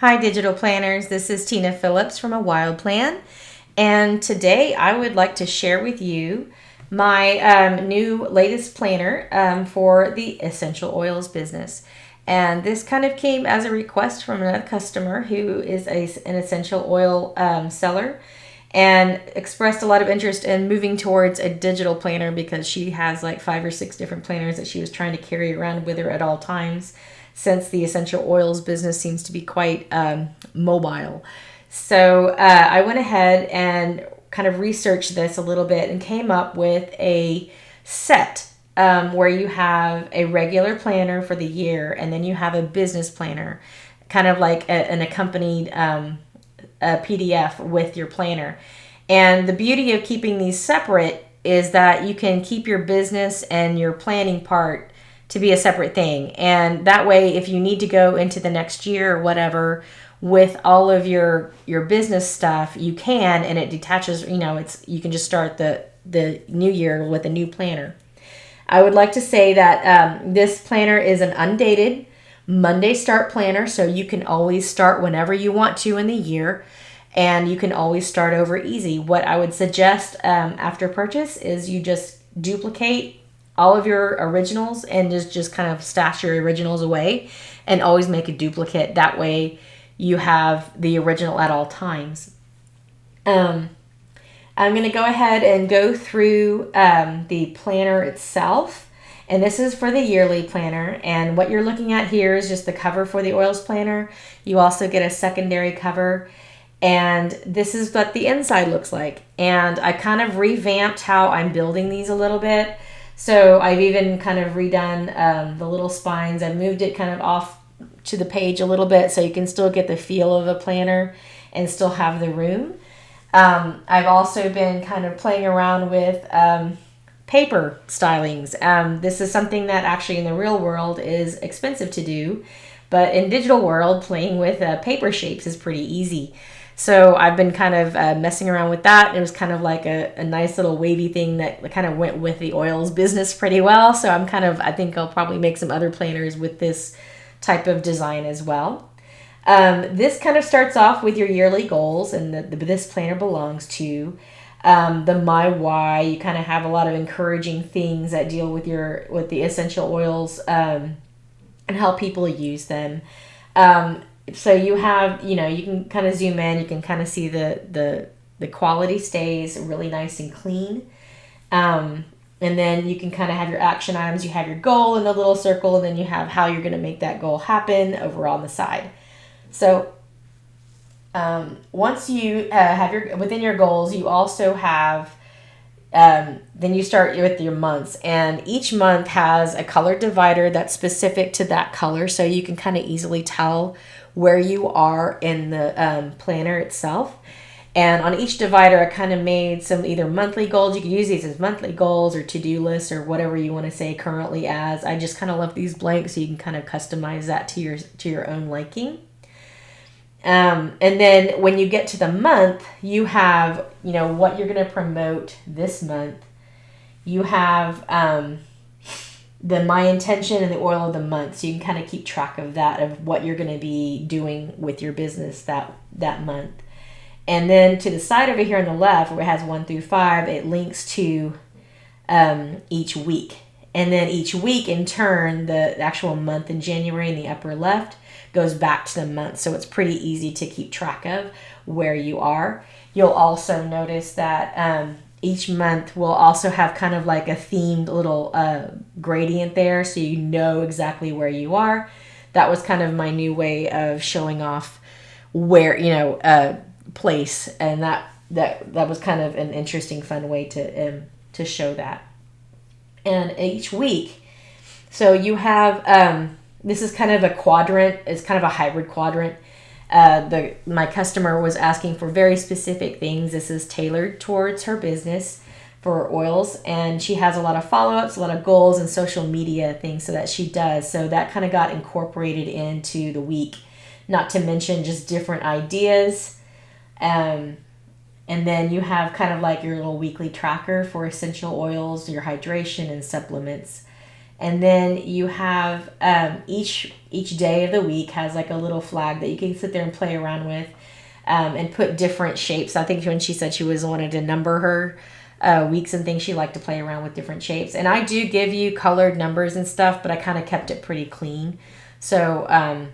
Hi, digital planners. This is Tina Phillips from A Wild Plan. And today I would like to share with you my new latest planner for the essential oils business. And this kind of came as a request from another customer who is an essential oil seller and expressed a lot of interest in moving towards a digital planner because she has like 5 or 6 different planners that she was trying to carry around with her at all times, since the essential oils business seems to be quite mobile. So I went ahead and kind of researched this a little bit and came up with a set where you have a regular planner for the year and then you have a business planner, kind of like an accompanied a PDF with your planner. And the beauty of keeping these separate is that you can keep your business and your planning part to be a separate thing. And that way, if you need to go into the next year or whatever with all of your business stuff, you can, and it detaches, you can just start the new year with a new planner. I would like to say that this planner is an undated Monday start planner, so you can always start whenever you want to in the year, and you can always start over easy. What I would suggest after purchase is you just duplicate all of your originals and just kind of stash your originals away and always make a duplicate. That way you have the original at all times. I'm going to go ahead and go through the planner itself. And this is for the yearly planner. And what you're looking at here is just the cover for the oils planner. You also get a secondary cover. And this is what the inside looks like. And I kind of revamped how I'm building these a little bit. So I've even kind of redone the little spines. I moved it kind of off to the page a little bit so you can still get the feel of a planner and still have the room. I've also been kind of playing around with paper stylings. This is something that actually in the real world is expensive to do, but in digital world, playing with paper shapes is pretty easy. So I've been kind of messing around with that. It was kind of like a nice little wavy thing that kind of went with the oils business pretty well. So I think I'll probably make some other planners with this type of design as well. This kind of starts off with your yearly goals, and this planner belongs to the My Why. You kind of have a lot of encouraging things that deal with the essential oils and how people use them. So you have, you can kind of zoom in. You can kind of see the quality stays really nice and clean. And then you can kind of have your action items. You have your goal in the little circle, and then you have how you're going to make that goal happen over on the side. So once you have within your goals, you also have, then you start with your months, and each month has a color divider that's specific to that color, so you can kind of easily tell where you are in the planner itself. And on each divider, I kind of made some either monthly goals. You can use these as monthly goals or to-do lists or whatever you want to say currently as. I just kind of left these blank so you can kind of customize that to your own liking. And then when you get to the month, you have, what you're going to promote this month. You have the My Intention and the Oil of the Month. So you can kind of keep track of that, of what you're going to be doing with your business that month. And then to the side over here on the left, where it has 1 through 5, it links to each week. And then each week, in turn, the actual month in January in the upper left goes back to the month. So it's pretty easy to keep track of where you are. You'll also notice that each month will also have kind of like a themed little gradient there, so you know exactly where you are. That was kind of my new way of showing off where, place, and that was kind of an interesting, fun way to show that. And each week, so you have this is kind of a quadrant. It's kind of a hybrid quadrant. My customer was asking for very specific things. This is tailored towards her business for oils, and she has a lot of follow-ups, a lot of goals, and social media things so that she does. So that kind of got incorporated into the week, not to mention just different ideas. And then you have kind of like your little weekly tracker for essential oils, your hydration and supplements. And then you have each day of the week has like a little flag that you can sit there and play around with, and put different shapes. I think when she said she wanted to number her weeks and things, she liked to play around with different shapes. And I do give you colored numbers and stuff, but I kind of kept it pretty clean. So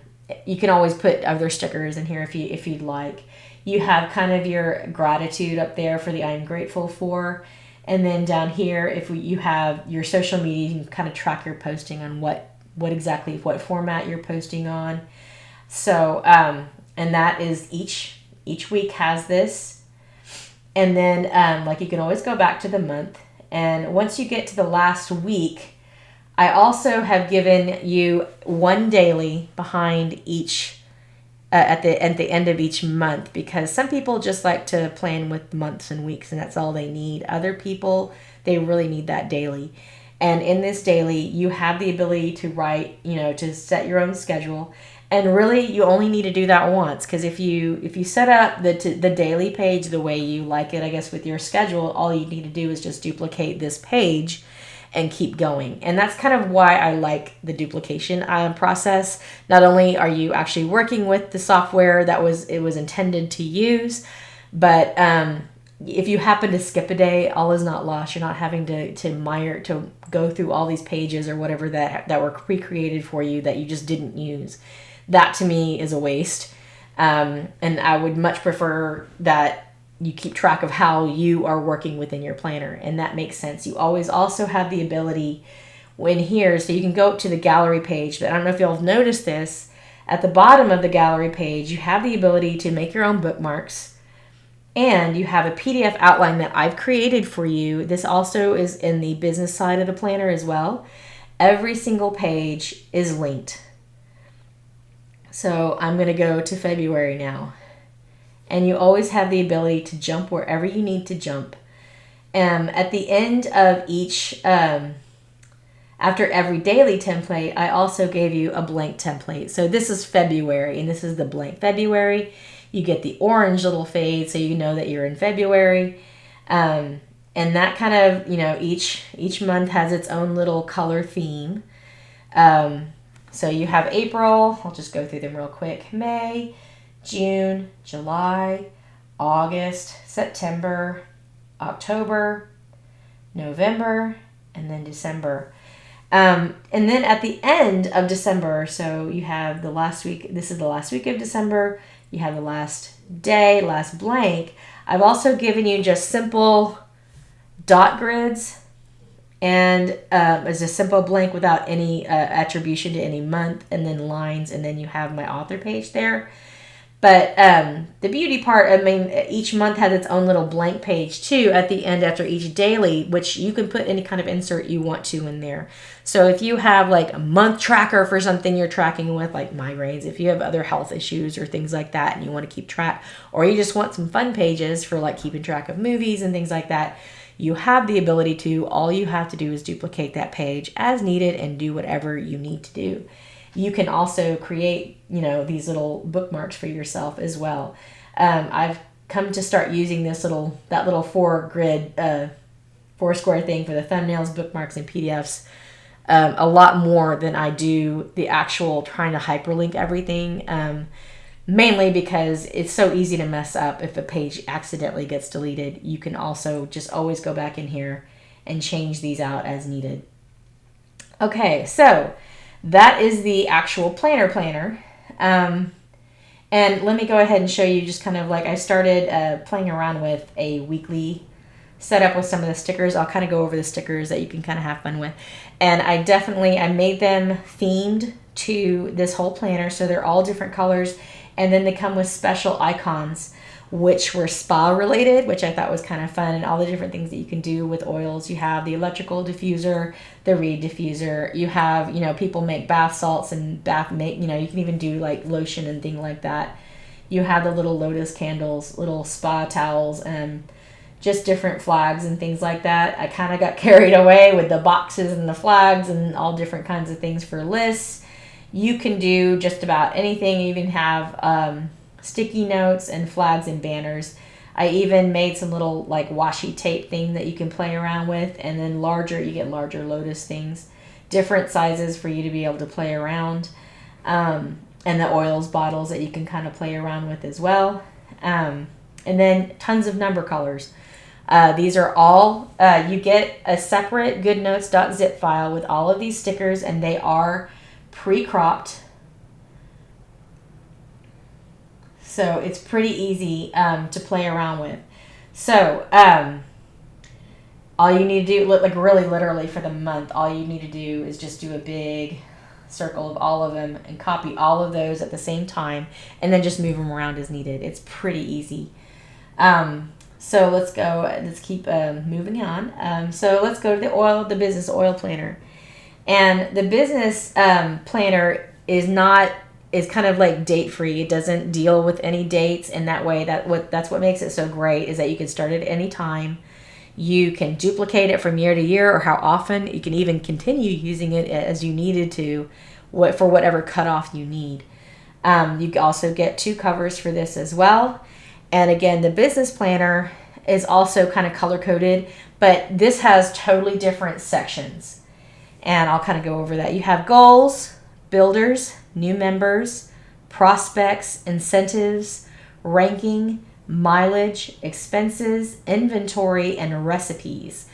you can always put other stickers in here if you'd like. You have kind of your gratitude up there for the I'm grateful for. And then down here, you have your social media, you can kind of track your posting on what format you're posting on. So, and that is each week has this. And then, like, you can always go back to the month. And once you get to the last week, I also have given you one daily behind each, at the end of each month, because some people just like to plan with months and weeks and that's all they need. Other people, they really need that daily. And in this daily, you have the ability to write, to set your own schedule. And really, you only need to do that once, because if you set up the daily page the way you like it, I guess, with your schedule, all you need to do is just duplicate this page and keep going. And that's kind of why I like the duplication process. Not only are you actually working with the software it was intended to use, but if you happen to skip a day, all is not lost. You're not having to go through all these pages or whatever that were pre-created for you that you just didn't use. That to me is a waste. And I would much prefer that you keep track of how you are working within your planner, and that makes sense. You always also have the ability in here, so you can go up to the gallery page, but I don't know if y'all have noticed this. At the bottom of the gallery page, you have the ability to make your own bookmarks, and you have a PDF outline that I've created for you. This also is in the business side of the planner as well. Every single page is linked. So I'm going to go to February now. And you always have the ability to jump wherever you need to jump. At the end of each, after every daily template, I also gave you a blank template. So this is February, and this is the blank February. You get the orange little fade, so you know that you're in February. And that kind of, each month has its own little color theme. So you have April. I'll just go through them real quick. May, June, July, August, September, October, November, and then December. And then at the end of December, so you have the last week, this is the last week of December, you have the last day, last blank. I've also given you just simple dot grids and as a simple blank without any attribution to any month, and then lines, and then you have my author page there. But the beauty part, each month has its own little blank page too at the end after each daily, which you can put any kind of insert you want to in there. So if you have like a month tracker for something you're tracking with, like migraines, if you have other health issues or things like that and you want to keep track, or you just want some fun pages for like keeping track of movies and things like that, you have the ability to. All you have to do is duplicate that page as needed and do whatever you need to do. You can also create, these little bookmarks for yourself as well. I've come to start using that little 4 square thing for the thumbnails, bookmarks, and PDFs a lot more than I do the actual trying to hyperlink everything. Mainly because it's so easy to mess up if a page accidentally gets deleted. You can also just always go back in here and change these out as needed. Okay, so that is the actual planner. And let me go ahead and show you just kind of like I started playing around with a weekly setup with some of the stickers. I'll kind of go over the stickers that you can kind of have fun with. And I made them themed to this whole planner, so they're all different colors. And then they come with special icons, which were spa related, which I thought was kind of fun, and all the different things that you can do with oils. You have the electrical diffuser, the reed diffuser. You have, people make bath salts and you can even do like lotion and things like that. You have the little lotus candles, little spa towels, and just different flags and things like that. I kind of got carried away with the boxes and the flags and all different kinds of things for lists. You can do just about anything. You even have sticky notes and flags and banners. I even made some little like washi tape thing that you can play around with, and then you get larger lotus things. different sizes for you to be able to play around, and the oils bottles that you can kind of play around with as well. And then tons of number colors. These are all, you get a separate goodnotes.zip file with all of these stickers, and they are pre-cropped. So it's pretty easy to play around with. So all you need to do, like really literally for the month, all you need to do is just do a big circle of all of them and copy all of those at the same time, and then just move them around as needed. It's pretty easy. So let's keep moving on. So let's go to the business oil planner. And the business planner is kind of like date free. It doesn't deal with any dates in that way. That's what makes it so great, is that you can start it at any time. You can duplicate it from year to year, or how often. You can even continue using it as you needed to, for whatever cutoff you need. You can also get 2 covers for this as well. And again, the business planner is also kind of color coded, but this has totally different sections. And I'll kind of go over that. You have goals, builders, new members, prospects, incentives, ranking, mileage, expenses, inventory, and recipes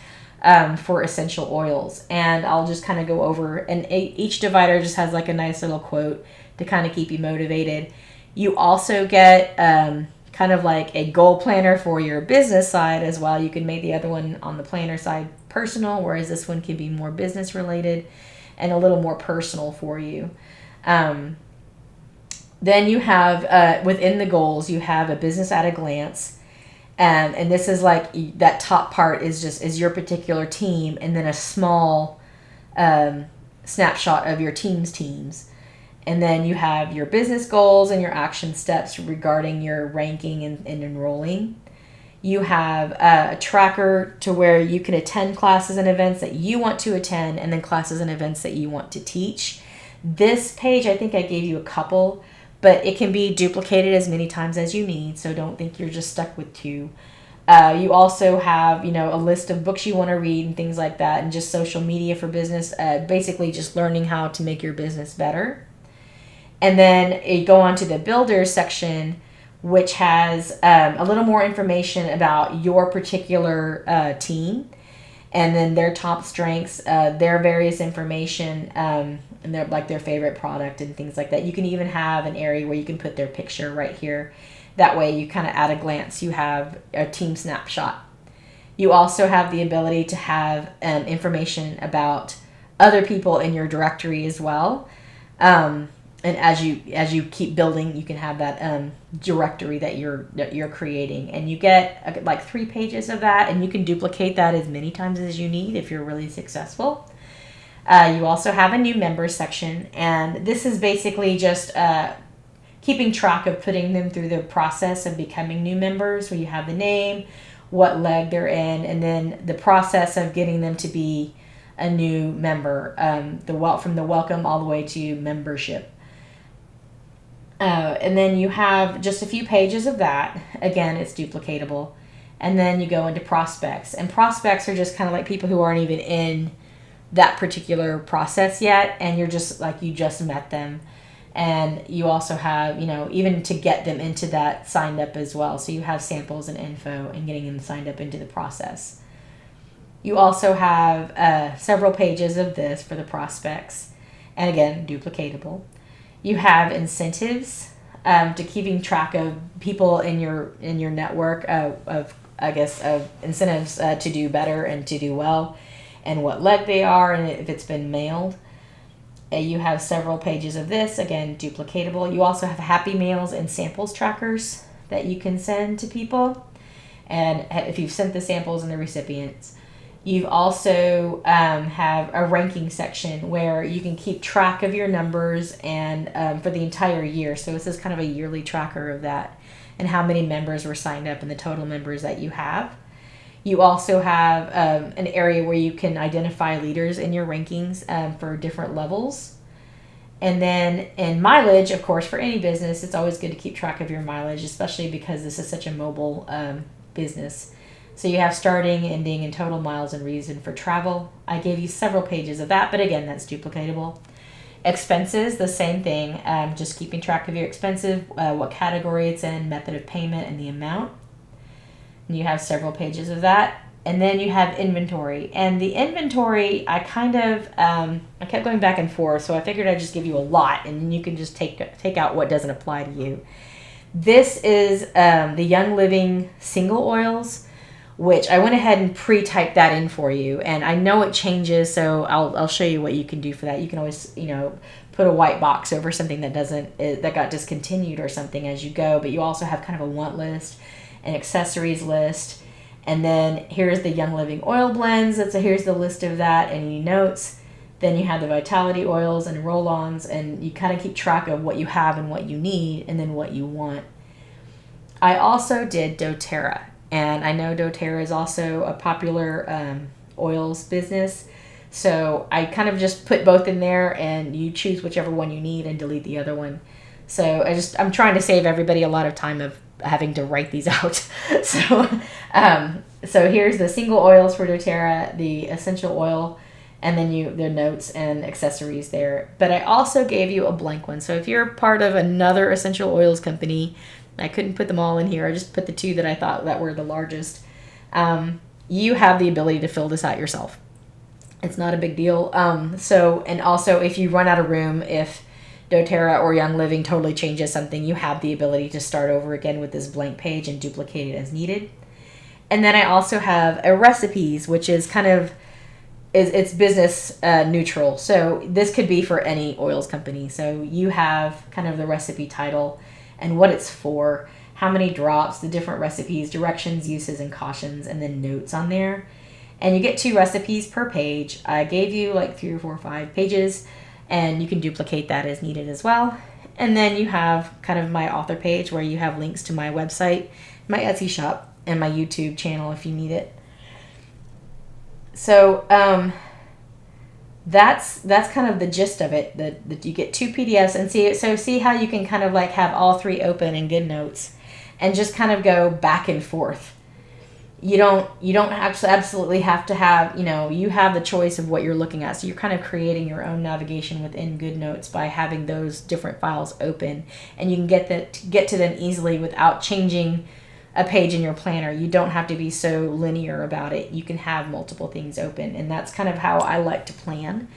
for essential oils. And I'll just kind of go over, and each divider just has like a nice little quote to kind of keep you motivated. You also get kind of like a goal planner for your business side as well. You can make the other one on the planner side personal, whereas this one can be more business related and a little more personal for you. Then you have, within the goals, you have a business at a glance. And this is like, that top part is your particular team, and then a small snapshot of your teams. And then you have your business goals and your action steps regarding your ranking and enrolling. You have a tracker to where you can attend classes and events that you want to attend, and then classes and events that you want to teach. This page, I think I gave you a couple, but it can be duplicated as many times as you need, so don't think you're just stuck with 2. You also have, a list of books you want to read and things like that, and just social media for business, basically just learning how to make your business better. And then you go on to the builders section, which has a little more information about your particular team, and then their top strengths, their various information, and their favorite product and things like that. You can even have an area where you can put their picture right here. That way you kind of, at a glance, you have a team snapshot. You also have the ability to have information about other people in your directory as well. And as you keep building, you can have that directory that you're creating, and you get like 3 pages of that, and you can duplicate that as many times as you need if you're really successful. You also have a new members section, and this is basically just keeping track of putting them through the process of becoming new members, where you have the name, what leg they're in, and then the process of getting them to be a new member, from the welcome all the way to membership. And then you have just a few pages of that. Again, it's duplicatable. And then you go into prospects. And prospects are just kind of like people who aren't even in that particular process yet, and you're just like, you just met them. And you also have, even to get them into that signed up as well. So you have samples and info and getting them signed up into the process. You also have several pages of this for the prospects. And again, duplicatable. You have incentives to keeping track of people in your network of incentives to do better and to do well, and what leg they are, and if it's been mailed. You have several pages of this, again, duplicatable. You also have happy mails and samples trackers that you can send to people, and if you've sent the samples and the recipients. You've also have a ranking section where you can keep track of your numbers and for the entire year. So this is kind of a yearly tracker of that, and how many members were signed up and the total members that you have. You also have an area where you can identify leaders in your rankings for different levels. And then in mileage, of course, for any business, it's always good to keep track of your mileage, especially because this is such a mobile business. So you have starting, ending, and total miles and reason for travel. I gave you several pages of that, but again, that's duplicatable. Expenses, the same thing, just keeping track of your expenses, what category it's in, method of payment, and the amount. And you have several pages of that. And then you have inventory. And the inventory, I kind of, I kept going back and forth, so I figured I'd just give you a lot, and you can just take out what doesn't apply to you. This is the Young Living single oils, which I went ahead and pre-typed that in for you. And I know it changes, so I'll show you what you can do for that. You can always, put a white box over something that got discontinued or something as you go. But you also have kind of a want list, an accessories list. And then here's the Young Living oil blends. Here's the list of that, any notes. Then you have the Vitality oils and roll-ons, and you kind of keep track of what you have and what you need, and then what you want. I also did doTERRA. And I know doTERRA is also a popular oils business. So I kind of just put both in there, and you choose whichever one you need and delete the other one. So I'm trying to save everybody a lot of time of having to write these out. So here's the single oils for doTERRA, the essential oil, and then the notes and accessories there. But I also gave you a blank one. So if you're part of another essential oils company, I couldn't put them all in here. I just put the two that I thought that were the largest. You have the ability to fill this out yourself. It's not a big deal. And also if you run out of room, if doTERRA or Young Living totally changes something, you have the ability to start over again with this blank page and duplicate it as needed. And then I also have a recipes, which is kind of, it's business neutral. So this could be for any oils company. So you have kind of the recipe title and what it's for, how many drops, the different recipes, directions, uses, and cautions, and then notes on there. And you get 2 recipes per page. I gave you like 3 or 4 or 5 pages, and you can duplicate that as needed as well. And then you have kind of my author page where you have links to my website, my Etsy shop, and my YouTube channel if you need it. So that's kind of the gist of it. That you get 2 PDFs and see how you can kind of like have all 3 open in GoodNotes and just kind of go back and forth. You don't absolutely have to have, you have the choice of what you're looking at. So you're kind of creating your own navigation within GoodNotes by having those different files open, and you can get to them easily without changing a page in your planner. You don't have to be so linear about it. You can have multiple things open, and that's kind of how I like to plan.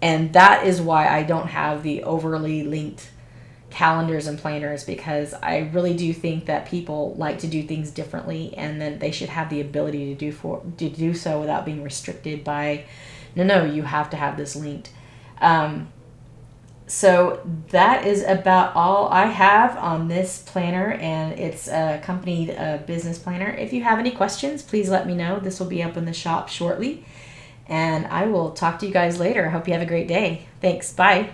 And that is why I don't have the overly linked calendars and planners, because I really do think that people like to do things differently, and then they should have the ability to do so without being restricted by, no, you have to have this linked. So that is about all I have on this planner, and it's a company business planner. If you have any questions, please let me know. This will be up in the shop shortly, and I will talk to you guys later. I hope you have a great day. Thanks. Bye.